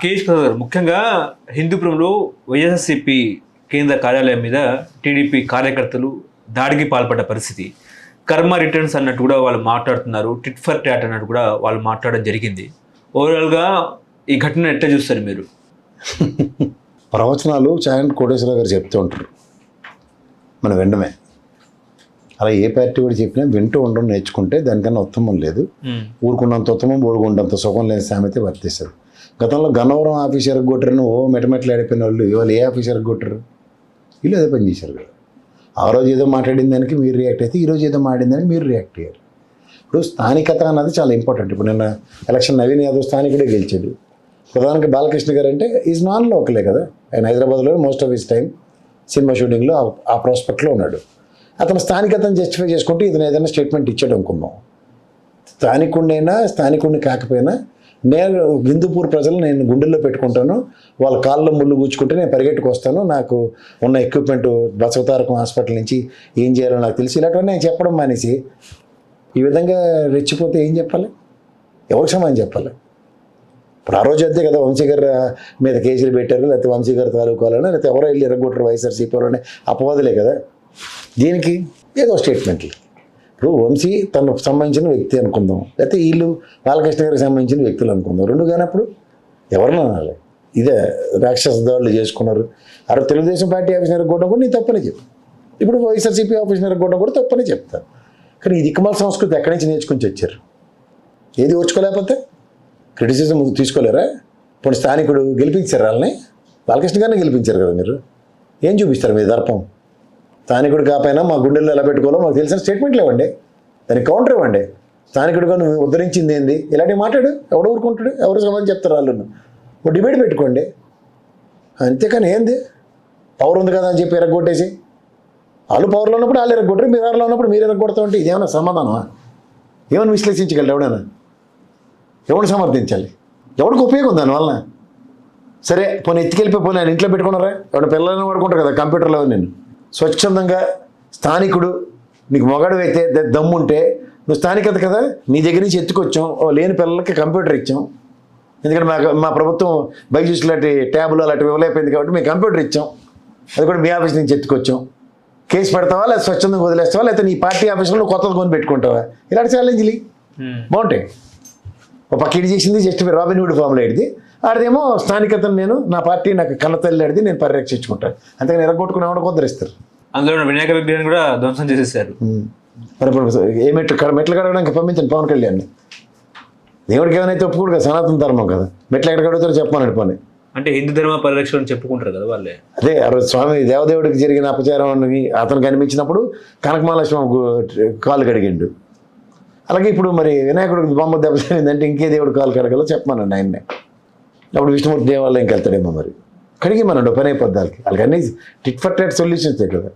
KS Prasad గారు, ముఖ్యంగా హిందూపురంలో వైఎస్ఆర్సీపీ కేంద్ర కార్యాలయం మీద టీడీపీ కార్యకర్తలు దాడికి పాల్పడ్డ పరిస్థితి. కర్మ రిటర్న్స్ అన్నట్టు కూడా వాళ్ళు మాట్లాడుతున్నారు, టిట్ ఫర్ టాట్ అన్నట్టు కూడా వాళ్ళు మాట్లాడడం జరిగింది. ఓవరాల్గా ఈ ఘటన ఎట్లా చూస్తారు మీరు? ప్రవచనాలు చాగంటి కోటేశ్వరరావు గారు చెప్తూ ఉంటారు, మనం వినడమే. అలా ఏ పార్టీ కూడా చెప్పినా వింటూ ఉండడం నేర్చుకుంటే దానికన్నా ఉత్తమం లేదు. ఊరుకున్నంత ఉత్తమం ఊరుకుండంత సుఖం లేని సామెత వర్తిస్తారు. గతంలో గన్నవరం ఆఫీసర్కి కొట్టరని మెటమెట్లు ఆడిపోయిన వాళ్ళు ఇవాళ ఏ ఆఫీసర్కి కొట్టరు? వీళ్ళు అదే పని చేశారు కదా. ఆ రోజు ఏదో మాట్లాడిన దానికి మీరు రియాక్ట్ అయితే ఈరోజు ఏదో మాట్లాడిన దానికి మీరు రియాక్ట్ అయ్యారు. ఇప్పుడు స్థానికత అన్నది చాలా ఇంపార్టెంట్. ఇప్పుడు నిన్న ఎలక్షన్ నవీన్ యాదవ్ స్థానికుడే గెలిచాడు. ప్రధానికి బాలకృష్ణ గారు అంటే ఈజ్ నాన్ లోకలే కదా. ఆయన హైదరాబాద్లో most of his time cinema షూటింగ్లో ఆ ప్రాస్పెక్ట్లో ఉన్నాడు. అతను స్థానికతను జస్టిఫై చేసుకుంటే ఇతను ఏదైనా స్టేట్మెంట్ ఇచ్చాడు అనుకుందాం. స్థానికుడిని కాకపోయినా నేను హిందూపూర్ ప్రజలు నేను గుండెల్లో పెట్టుకుంటాను, వాళ్ళ కాళ్ళలో ముళ్ళు కూర్చుకుంటే నేను పరిగెట్టుకు వస్తాను, నాకు ఉన్న ఎక్విప్మెంట్ బసవతారకం హాస్పిటల్ నుంచి ఏం చేయాలో నాకు తెలిసి ఇలాంటివన్నీ నేను చెప్పడం మానేసి ఈ విధంగా రెచ్చిపోతే ఏం చెప్పాలి? ఎవరికి సమాధానం చెప్పాలి? ఇప్పుడు ఆ రోజు అంతే కదా, వంశీ గారి మీద కేసులు పెట్టారు, లేకపోతే వంశీ గారి తాలూకాలని, లేకపోతే ఎవరో వెళ్ళి ఎరగొట్టరు వైఎస్ఆర్సీపీ వాళ్ళని అపవాదులే కదా. దీనికి ఏదో స్టేట్మెంట్లు. ఇప్పుడు వంశీ తనకు సంబంధించిన వ్యక్తి అనుకుందాం, లేకపోతే వీళ్ళు బాలకృష్ణ గారికి సంబంధించిన వ్యక్తులు అనుకుందాం. రెండు కానప్పుడు ఎవరిని అనాలి? ఇదే రాక్షస దాడులు చేసుకున్నారు. అరే తెలుగుదేశం పార్టీ ఆఫీస్ ఎరగొట్టడం కూడా నీ తప్పని చెప్పు, ఇప్పుడు వైఎస్ఆర్సీపీ ఆఫీస్ ఎరగొట్టడం కూడా తప్పని చెప్తాను. కానీ ఈ దిక్కుమాల సంస్కృతి ఎక్కడి నుంచి నేర్చుకుని వచ్చారు? ఏది ఓర్చుకోలేకపోతే క్రిటిసిజం తీసుకోలేరా? ఇప్పుడు స్థానికుడు గెలిపించారు వాళ్ళని, బాలకృష్ణ గారిని గెలిపించారు కదా. మీరు ఏం చూపిస్తారు మీ దర్పం? స్థానికుడు కాకపోయినా మా గుండెల్లో ఎలా పెట్టుకోవాలో మాకు తెలిసిన స్టేట్మెంట్లు ఇవ్వండి, దానికి కౌంటర్ ఇవ్వండి. స్థానికుడుగా నువ్వు ఉద్ధరించింది ఏంది? ఇలాంటివి మాట్లాడు, ఎవడు ఊరుకుంటాడు? ఎవరు సమాధానం చెప్తారు? వాళ్ళు ఒక డిబేట్ పెట్టుకోండి, అంతేకాని ఏంది పవర్ ఉంది కదా అని చెప్పి ఎరగొట్టేసి వాళ్ళు పవర్లో ఉన్నప్పుడు వాళ్ళు ఎరగొట్టరు, మీరు ఎవరిలో ఉన్నప్పుడు మీరు ఎరగొడతా ఉంటే ఇదేమన్నా సమాధానమా? ఏమైనా విశ్లేషించగలడు ఎవడైనా? ఎవడు సమర్థించాలి? ఎవరికి ఉపయోగం ఉంది దానివల్ల? సరే పోనీ ఎత్తుకెళ్ళిపోయి పోనీ ఆయన ఇంట్లో పెట్టుకున్నారా? ఎవడ పిల్లలను వాడుకుంటారు కదా కంప్యూటర్లో. నేను స్వచ్ఛందంగా స్థానికుడు నీకు మొగాడు అయితే దమ్ముంటే నువ్వు స్థానికత కదా, నీ దగ్గర నుంచి ఎత్తుకొచ్చాం. లేని పిల్లలకి కంప్యూటర్ ఇచ్చాం, ఎందుకంటే మా ప్రభుత్వం బైజూస్ లాంటి ట్యాబులు అలాంటివి ఇవ్వలేకపోయింది కాబట్టి మేము కంప్యూటర్ ఇచ్చాం, అది కూడా మీ ఆఫీస్ నుంచి ఎత్తుకొచ్చాం. కేసు పెడతావా లేదా స్వచ్ఛందంగా వదిలేస్తావా, లేకపోతే నీ పార్టీ ఆఫీసులో నువ్వు కొత్తది కొని పెట్టుకుంటావా? ఇలాంటి ఛాలెంజ్లు బాగుంటాయి. ఒక పక్క ఇది చేసింది జస్ట్ రాబిన్హుడ్ ఫామ్లో ఆడిది, ఆడిదేమో స్థానికతను నేను నా పార్టీ నాకు కన్నతల్లి ఆడిది నేను పరిరక్షించుకుంటాను, అంతగా ఎరగొట్టుకుని ఎవడ కుదరిస్తారు. అందులో వినాయక విగ్రహాన్ని కూడా ధ్వంసం చేసేసారు. మరి ఏ మెట్లు కడగడానికి పంపించండి పవన్ కళ్యాణ్ని. దేవుడికి ఏమైనా ఒప్పుకోడు కదా, సనాతన ధర్మం కదా. మెట్లు ఎక్కడ కడుగుతారో చెప్పమని పని. అంటే హిందూ ధర్మ పరిరక్షణ చెప్పుకుంటారు కదా వాళ్ళే. అదే ఆ రోజు స్వామి దేవదేవుడికి జరిగిన అపచారం అని అతను కనిపించినప్పుడు కనకమహాలక్ష్మి కాలు కడిగిండు. అలాగే ఇప్పుడు మరి వినాయకుడికి బొమ్మ దెబ్బతిందంటే ఇంకే దేవుడు కాలు కడగలో చెప్పమనండి ఆయన్నే. అప్పుడు విష్ణుమూర్తి దేవాలయంకి వెళ్తాడేమో మరి కడిగి మనండి పని అయిపోద్దాలకి. వాళ్ళకి అన్నీ టిట్ ఫర్ టాట్ సొల్యూషన్స్ కదా.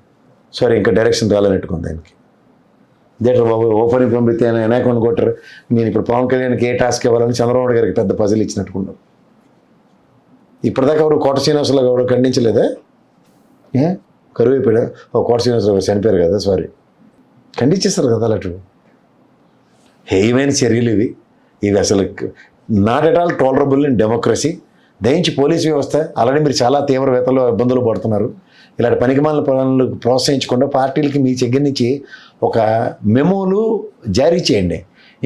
సరే ఇంకా డైరెక్షన్ రాలనట్టుకుంది దానికి. దేటర్ బాబు ఓపెన్ పంపితే వినాయకుడిని కొట్టరు. నేను ఇప్పుడు పవన్ కళ్యాణ్కి ఏ టాస్క్ ఇవ్వాలని చంద్రబాబు గారికి పెద్ద పజిల్ ఇచ్చినట్టుకున్నాం. ఇప్పటిదాకా ఎవరు కోట శ్రీనివాసరావు ఎవరు ఖండించలేదా? కరువైపోయా కోట శ్రీనివాసరావు చనిపోయారు కదా, సారీ ఖండించేస్తారు కదా. అలాంటివి హేయమైన చర్యలు ఇవి అసలు not at all tolerable in democracy. దయించి పోలీసు వ్యవస్థ ఆల్రెడీ మీరు చాలా తీవ్రవేత్తలో ఇబ్బందులు పడుతున్నారు. ఇలాంటి పనికిమాలిన పనులు ప్రోత్సహించకుండా పార్టీలకి మీ దగ్గర నుంచి ఒక మెమోలు జారీ చేయండి.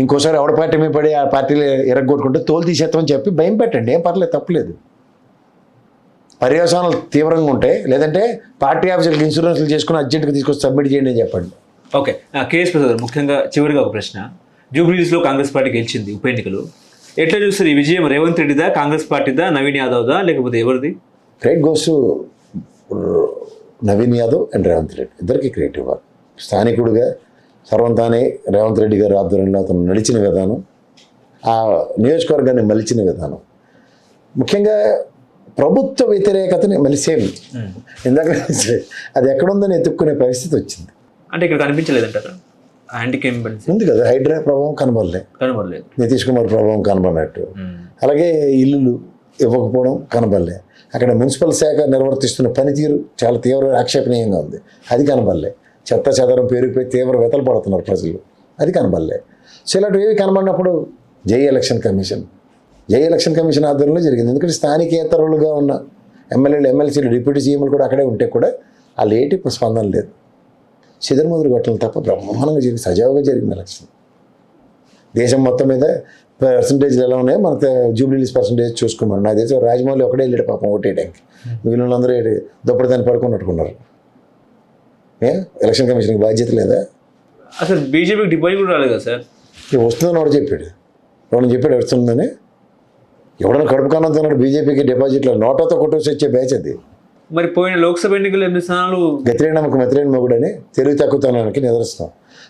ఇంకోసారి ఎవడ పార్టీ మీద పడి ఆ పార్టీలు ఎరగొట్టుకుంటే తోలు తీసేస్తామని చెప్పి భయం పెట్టండి, ఏం పర్లేదు, తప్పలేదు. పర్యవసానాలు తీవ్రంగా ఉంటాయి, లేదంటే పార్టీ ఆఫీసులకు ఇన్సూరెన్స్లు చేసుకుని అర్జెంట్గా తీసుకొచ్చి సబ్మిట్ చేయండి అని చెప్పండి. ఓకే, కేఎస్ ప్రసాద్, ముఖ్యంగా చివరిగా ఒక ప్రశ్న. జూబ్లీహిల్స్లో కాంగ్రెస్ పార్టీ గెలిచింది ఉప ఎన్నికలు. ఎట్లా చూస్తారు ఈ విజయం? రేవంత్ రెడ్డిదా, కాంగ్రెస్ పార్టీదా, నవీన్ యాదవ్దా, లేకపోతే ఎవరిది? Credit goes to Naveen Yadav and Revanth Reddy, ఇద్దరికి క్రెడిట్ ఇవ్వాలి. స్థానికుడిగా సర్వంతానే రేవంత్ రెడ్డి గారి ఆధ్వర్యంలో అతను నడిచిన విధానం, ఆ నియోజకవర్గాన్ని మలిచిన విధానం, ముఖ్యంగా ప్రభుత్వ వ్యతిరేకతని మళ్ళీ సేమ్ ఇందాక అది ఎక్కడుందని ఎత్తుక్కునే పరిస్థితి వచ్చింది. అంటే ఇక్కడ కనిపించలేదంటారా? ఉంది కదా, హైడ్రా ప్రభావం కనబడలేదు, నితీష్ కుమార్ ప్రభావం కనబడినట్టు. అలాగే ఇల్లులు ఇవ్వకపోవడం కనబడలే. అక్కడ మున్సిపల్ శాఖ నిర్వర్తిస్తున్న పనితీరు చాలా తీవ్ర ఆక్షేపణీయంగా ఉంది, అది కనబడలే. చెత్త చెదరం పేరుకుపోయి తీవ్ర వ్యతలు పడుతున్నారు ప్రజలు, అది కనబడలే. సో ఇలాంటివి ఏవి కనబడినప్పుడు జై ఎలక్షన్ కమిషన్ ఎలక్షన్ కమిషన్ ఆధ్వర్యంలో జరిగింది. ఎందుకంటే స్థానికేతరులుగా ఉన్న ఎమ్మెల్యేలు, ఎమ్మెల్సీలు, డిప్యూటీ సీఎంలు కూడా అక్కడే ఉంటే కూడా వాళ్ళు ఏటి స్పందన లేదు. చెదురుమదురు కొట్టడం తప్ప బ్రహ్మాండంగా జరిగింది, సజావుగా జరిగింది ఎలక్షన్. దేశం మొత్తం మీద పర్సంటేజ్లు ఎలా ఉన్నాయో మన జూబ్లీస్ పర్సంటేజ్ చూసుకున్నాం. నాకు తెలిసి రాజమౌళి ఒకటే వెళ్ళాడు పాపం ఓటేయడానికి, మిగిలిన వాళ్ళందరూ దుప్పటి దాన్ని పడుకున్నట్టుకున్నారు. ఎలక్షన్ కమిషన్కి బాధ్యత లేదా? అసలు బీజేపీకి డిపాజిట్ కూడా రాలేదు కదా సార్. వస్తుందని ఎవడు చెప్పాడు? ఎవడని చెప్పాడు వస్తుందని? ఎవడన్నా కడుపు కన్నతున్నాడు బీజేపీకి డిపాజిట్లో నోటాతో కొట్టేసి వచ్చే బ్యాచ్ అది. మరి పోయిన లోక్సభ ఎన్నికలు 8 స్థానాలు గతిరేనమ్మకు మెతిరేని మొగుడని తెలివి తక్కువతనానికి నిదర్శనం.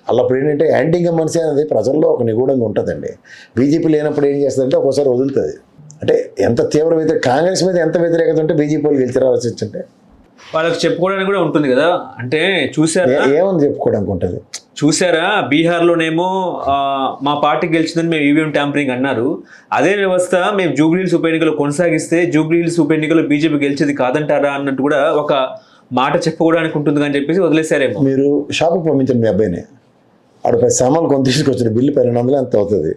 అల్లప్పుడు ఏంటంటే యాంటీగా మనిషి అనేది ప్రజల్లో ఒక నిగూఢంగా ఉంటుందండి. బీజేపీ లేనప్పుడు ఏం చేస్తుందంటే ఒక్కోసారి వదులుతుంది. అంటే ఎంత తీవ్ర కాంగ్రెస్ మీద ఎంత వ్యతిరేకత ఉంటే బీజేపీ వాళ్ళు గెలిచి రావాల్సి వచ్చింటే వాళ్ళకి చెప్పుకోవడానికి కూడా ఉంటుంది కదా. అంటే చూసారా, ఏమని చెప్పుకోవడానికి ఉంటుంది? చూసారా బీహార్లోనేమో మా పార్టీ గెలిచిందని మేము ఈవీఎం ట్యాంపరింగ్ అన్నారు. అదే వ్యవస్థ మేము జూబ్లీహిల్స్ ఉప ఎన్నికలు కొనసాగిస్తే జూబ్లీహిల్స్ ఉప ఎన్నికలు బీజేపీ గెలిచేది కాదంటారా అన్నట్టు కూడా ఒక మాట చెప్పుకోవడానికి ఉంటుంది అని చెప్పేసి వదిలేశారేమో. మీరు షాపుకి పంపించండి మీ అబ్బాయిని, ఆడు 10 సామాన్లు కొంత తీసుకొచ్చాడు, బిల్లు 1200 ఎంత అవుతుంది.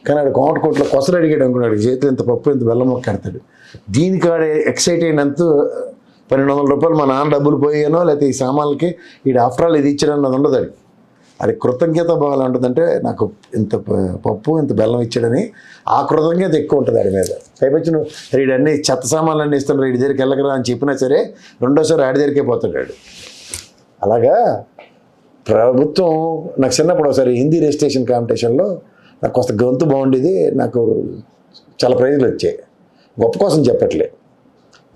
కానీ ఆడు కోటలో కొసలు అడిగాడు అనుకున్నాడు, చేతిలో ఇంత పప్పు ఇంత బెల్లం మొక్క కడతాడు. దీనికి ఆడు ఎక్సైట్ అయినంత 1200 రూపాయలు మా నాన్న డబ్బులు పోయానో లేకపోతే ఈ సామాన్లకి వీడు ఆఫ్టర్ ఆల్ ఇది ఇచ్చాడన్నది ఉండదు. అది కృతజ్ఞత భావాలు ఉంటుందంటే నాకు ఇంత పప్పు ఇంత బెల్లం ఇచ్చాడని ఆ కృతజ్ఞత ఎక్కువ ఉంటుంది ఆడి మీద. పైపచ్చి నువ్వు వీడు అన్ని చెత్త సామాన్లు అన్నీ ఇస్తాడు, వీడి దగ్గరికి వెళ్ళకరా అని చెప్పినా సరే రెండోసారి ఆడి దగ్గరికే పోతాడు. అలాగా ప్రభుత్వం నాకు చిన్నప్పుడు ఒకసారి హిందీ రిజిస్ట్రేషన్ కాంపిటీషన్లో నాకు కొంత గొంతు బాగుండేది, నాకు చాలా ప్రైజులు వచ్చాయి. గొప్ప కోసం చెప్పట్లే,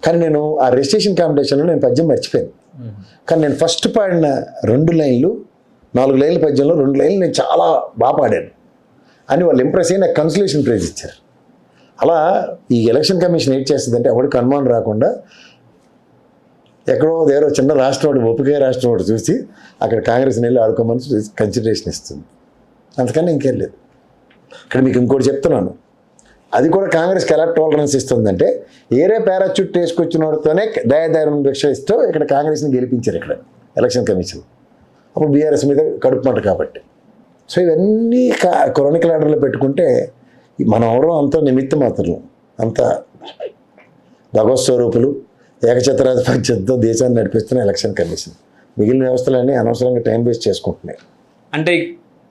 కానీ నేను ఆ రిజిస్ట్రేషన్ కాంపిటీషన్లో నేను పద్యం మర్చిపోయాను. కానీ నేను ఫస్ట్ పాడిన 2 లైన్లు 4 లైన్ల పద్యంలో 2 లైన్లు నేను చాలా బాగా పాడాను అని వాళ్ళు ఇంప్రెస్ అయ్యి నాకు కన్సలేషన్ ప్రైజ్ ఇచ్చారు. అలా ఈ ఎలక్షన్ కమిషన్ ఏం చేస్తుందంటే ఎవరికి అనుమానం రాకుండా ఎక్కడో దగ్గర చిన్న రాష్ట్రం ఒకటి ఒప్పుకే రాష్ట్రం ఒకటి చూసి అక్కడ కాంగ్రెస్ నీళ్ళు ఆడుకోమని కన్సిడరేషన్ ఇస్తుంది. అంతకన్నా ఇంకేం లేదు. ఇక్కడ మీకు ఇంకోటి చెప్తున్నాను, అది కూడా కాంగ్రెస్కి ఎలా టాలరెన్స్ ఇస్తుందంటే ఏరే పారాచూట్ వేసుకొచ్చిన వాడితోనే దయాదారం భిక్ష ఇస్తూ ఇక్కడ కాంగ్రెస్ని గెలిపించారు ఇక్కడ ఎలక్షన్ కమిషన్. అప్పుడు బీఆర్ఎస్ మీద కడుపు మంట కాబట్టి. సో ఇవన్నీ క్రానికల్ ఆర్డర్లో పెట్టుకుంటే మనం ఎవరో అంత నిమిత్త మాత్రం, అంత భగవత్ స్వరూపులు ఏకఛత్రాధిపత్యంతో దేశాన్ని నడిపిస్తున్న ఎలక్షన్ కమిషన్. మిగిలిన వ్యవస్థలన్నీ అనవసరంగా టైం వేస్ట్ చేసుకుంటున్నాయి. అంటే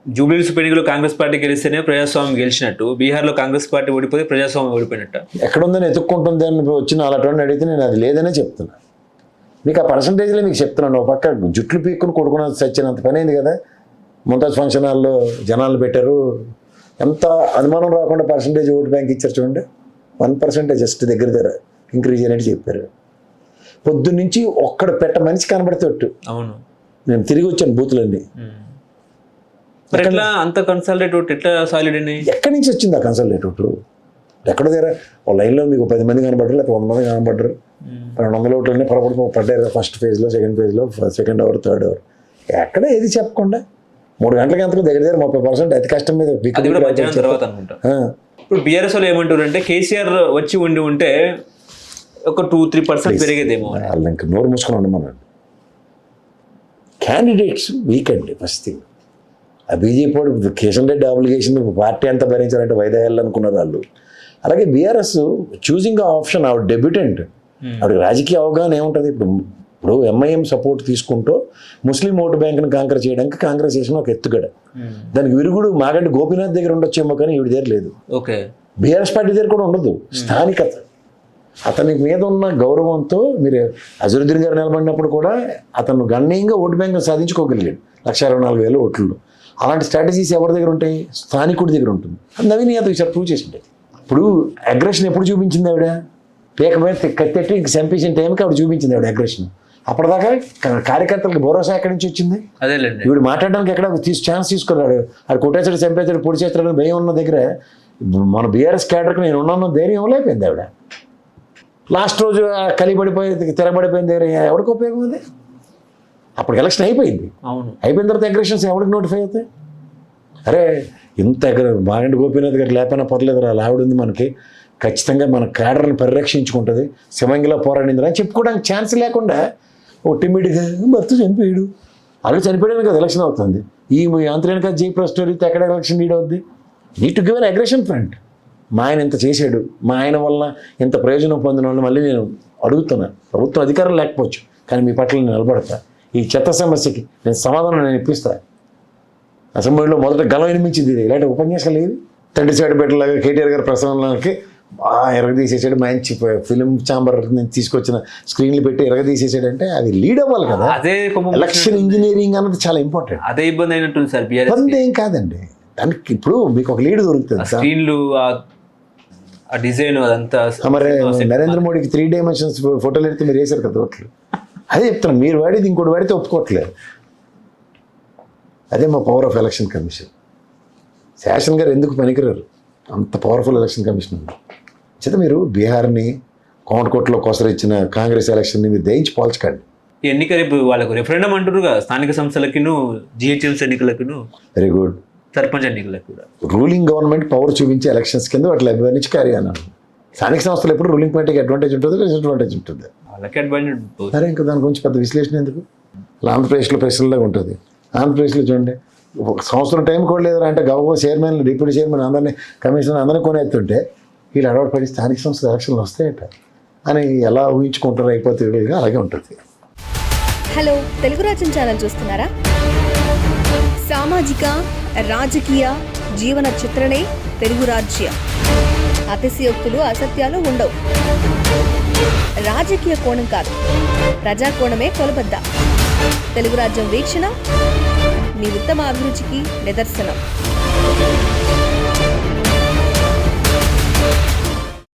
జూబ్లీహిల్స్ ఉప ఎన్నికలో కాంగ్రెస్ పార్టీ గెలిస్తేనే ప్రజాస్వామ్యం గెలిచినట్టు, బీహార్లో కాంగ్రెస్ పార్టీ ఓడిపోతే ప్రజాస్వామ్యం ఓడిపోయినట్టు. ఎక్కడుందని ఎత్తుక్కుంటుంది అని వచ్చిన అలాంటి అడిగితే నేను అది లేదనే చెప్తున్నా. మీకు ఆ పర్సంటేజ్లో మీకు చెప్తున్నాను. ఒక పక్క జుట్లు పీక్కుని కొడుకున్న సచ్చినంత పని అయింది కదా. ముంతాజ్ ఫంక్షన్ హాల్లో జనాలు పెట్టారు, ఎంత అనుమానం రాకుండా పర్సంటేజ్ ఓటు బ్యాంక్ ఇచ్చారు చూడండి. 1% జస్ట్ దగ్గర ఇంక్రీజ్ అయినట్టు చెప్పారు. పొద్దున్నుంచి ఒక్కడ పెట్ట మనిషి కనబడితే అవును, నేను తిరిగి వచ్చాను బూతులన్నీ. ఎట్లా అంత కన్సల్టేట్ ఓటు ఎట్లా సాలిడ్ అని ఎక్కడి నుంచి వచ్చింది ఆ కన్సల్టేట్ ఓటు? ఎక్కడో దగ్గర ఒక లైన్లో మీకు 10 మంది కనబడ్డారు, లేకపోతే 100 మంది కనబడ్డారు. 200 ఓట్లన్నీ పడ్డారు ఫస్ట్ ఫేజ్లో, సెకండ్ ఫేజ్లో, సెకండ్ అవర్, థర్డ్ అవర్. ఎక్కడ ఏది చెప్పకుండా 3 గంటల గంటలకు దగ్గర 30% అతి కష్టం మీద తర్వాత అనుకుంటా. ఇప్పుడు బీఆర్ఎస్ వాళ్ళు ఏమంటారు అంటే కేసీఆర్ వచ్చి ఉంటే ఒక 2-3% పెరిగేదేమో. వాళ్ళు ఇంకా నోరు మూసుకొని ఉండమన్నాడు. క్యాండిడేట్స్ వీక్ అండి ఫస్ట్ థింగ్. ఆ బీజేపీ వాడు కిషన్ రెడ్డి అప్లికేషన్ పార్టీ అంతా భరించాలంటే వైదేహాలు అనుకున్నారు వాళ్ళు. అలాగే బీఆర్ఎస్ చూసింగ్ ఆప్షన్ ఆవిడ డెబ్యూటెంట్, ఆవిడ రాజకీయ అవగాహన ఏముంటుంది. ఇప్పుడు ఎంఐఎం సపోర్ట్ తీసుకుంటూ ముస్లిం ఓటు బ్యాంకును కాంకర్ చేయడానికి కాంగ్రెస్ చేసిన ఒక ఎత్తుగడ. దానికి విరుగుడు మాగంటి గోపీనాథ్ దగ్గర ఉండొచ్చేమో కానీ ఈవిడ దగ్గర లేదు. ఓకే, బీఆర్ఎస్ పార్టీ దగ్గర కూడా ఉండదు. స్థానికత, అతని మీద ఉన్న గౌరవంతో మీరు అజరుద్దీన్ గారు నిలబడినప్పుడు కూడా అతను గణనీయంగా ఓటు బ్యాంకును సాధించుకోగలిగాడు 1,24,000 ఓట్లు. అలాంటి స్ట్రాటజీస్ ఎవరి దగ్గర ఉంటాయి? స్థానికుడి దగ్గర ఉంటుంది. అది నవీన్ యాదవ్ ఈసారి ప్రూవ్ చేసిండే. ఇప్పుడు అగ్రెషన్ ఎప్పుడు చూపించింది ఆవిడ? పేక మీద కత్తెట్టి చంపేసిన టైంకి ఆవిడ చూపించింది ఆవిడ అగ్రెషన్. అప్పటిదాకా కార్యకర్తలకు భరోసా ఎక్కడి నుంచి వచ్చింది? అదేలేండి. ఇప్పుడు మాట్లాడడానికి ఎక్కడ ఛాన్స్ తీసుకున్నాడు. అది కొట్టేసాడు, చంపేసాడు, పొడి చేస్తాడని భయం ఉన్న దగ్గర మన బీఆర్ఎస్ క్యాడర్కి నేను ఉన్నాను ధైర్యం ఇవ్వలేకపోయింది ఆవిడ. లాస్ట్ రోజు కలిపడిపోయి తిరగబడిపోయిన దగ్గర ఎవరికి ఉపయోగం ఉంది? అప్పుడు ఎలక్షన్ అయిపోయింది. అవును, అయిపోయిన తర్వాత అగ్రెషన్స్ ఎవరికి నోటిఫై అవుతాయి? అరే ఇంత మాగంటి గోపీనాథ్ గారు లేకపోయినా పర్లేదు రా, ఆవిడ ఉంది మనకి, ఖచ్చితంగా మన క్యాడర్ని పరిరక్షించుకుంటుంది, శివంగిలా పోరాడింది అని చెప్పుకోవడానికి ఛాన్స్ లేకుండా ఒట్టిమిడిగా భర్త చనిపోయాడు, అలా చనిపోయాడు కదా ఎలక్షన్ అవుతుంది. ఈ ఆంధ్రని కదా జయప్రద స్టోరీతో ఎక్కడ ఎలక్షన్ లీడ్ అవుద్ది? Need to give an aggression front. మా ఆయన ఇంత చేశాడు, మా ఆయన వల్ల ఇంత ప్రయోజనం పొందిన వాళ్ళు మళ్ళీ నేను అడుగుతున్నాను. ప్రభుత్వం అధికారం లేకపోవచ్చు, కానీ మీ పట్ల నేను నిలబడతా. ఈ చెత్త సమస్యకి నేను సమాధానం నేను ఇప్పిస్తాను. అసెంబ్లీలో మొదట గలం వినిపించింది ఇది. ఇలాంటి ఉపన్యాసాలు ఏది? తండ్రి సైడ్ పెట్టలాగా కేటీఆర్ గారి ప్రసంగంలోకి బాగా ఎరగదీసేసాడు. మంచి ఫిలిం ఛాంబర్ నుంచి తీసుకొచ్చిన స్క్రీన్లు పెట్టి ఎరగదీసేసాడంటే అది లీడ్ అవ్వాలి కదా. అదే ఎలక్షన్ ఇంజనీరింగ్ అన్నది చాలా ఇంపార్టెంట్. అదే ఇబ్బంది అయినట్టుంది సార్. ఇబ్బంది ఏం కాదండి, దానికి ఇప్పుడు మీకు ఒక లీడ్ దొరుకుతుంది. స్క్రీన్లు, ఆ డిజైన్ అదంతా. మరి నరేంద్ర మోడీకి 3 డైమెన్షన్స్ ఫోటోలు ఎడితే మీరు వేశారు కదా ఓట్లు. అదే చెప్తాను, మీరు వాడేది ఇంకోటి వాడితే ఒప్పుకోవట్లేదు. అదే మా పవర్ ఆఫ్ ఎలక్షన్ కమిషన్. శాసన్ గారు ఎందుకు పనికిరారు? అంత పవర్ఫుల్ ఎలక్షన్ కమిషన్ ఉంది. చేత మీరు బీహార్ని కోమటకోటలో కొసరిచ్చిన కాంగ్రెస్ ఎలక్షన్ని మీరు దయించి పోల్చకండి. ఎన్నిక రేపు వాళ్ళకు రెఫరెండం అంటారు కదా, స్థానిక సంస్థలకిను, జిహెచ్ఎంసీ ఎన్నికలకును, వెరీ గుడ్, సర్పంచ్ ఎన్నికలకు కూడా రూలింగ్ గవర్నమెంట్ పవర్ చూపించే ఎలక్షన్స్ కింద వాటి అభివర్ణించి క్యారీ అన్నాను. స్థానిక సంస్థలు ఎప్పుడు రూలింగ్ పార్టీకి అడ్వాంటేజ్ ఉంటుంది, డిసడ్వాంటేజ్ ఉంటుంది. వాళ్ళకి అడ్వాంటేజ్ ఉంటుంది. సరే, ఇంకా దాని గురించి పెద్ద విశ్లేషణ ఎందుకు? ఆంధ్రప్రదేశ్లో ప్రశ్నలాగా ఉంటుంది. ఆంధ్రప్రదేశ్లో చూడండి, ఒక సంవత్సరం టైం కూడా లేదురా అంటే గవర్నమెంట్ చైర్మన్, డిప్యూటీ చైర్మన్ అందరినీ, కమిషనర్ అందరినీ కొనేస్తుంటే వీళ్ళు అడవాటు పడి స్థానిక సంస్థల ఎలక్షన్లు వస్తాయట అని ఎలా ఊహించుకుంటారు? అయిపోతే అలాగే ఉంటుంది. హలో, తెలుగు రాజ్యం ఛానల్ చూస్తున్నారా? సామాజిక, రాజకీయ, జీవన చిత్రణే తెలుగు రాజ్యం. అతిశయోక్తులు, అసత్యాలు ఉండవు. రాజకీయ కోణం కాదు, ప్రజా కోణమే కొలబద్ద. తెలుగు రాజ్యం వీక్షణ మీ ఉత్తమ అభిరుచికి నిదర్శనం.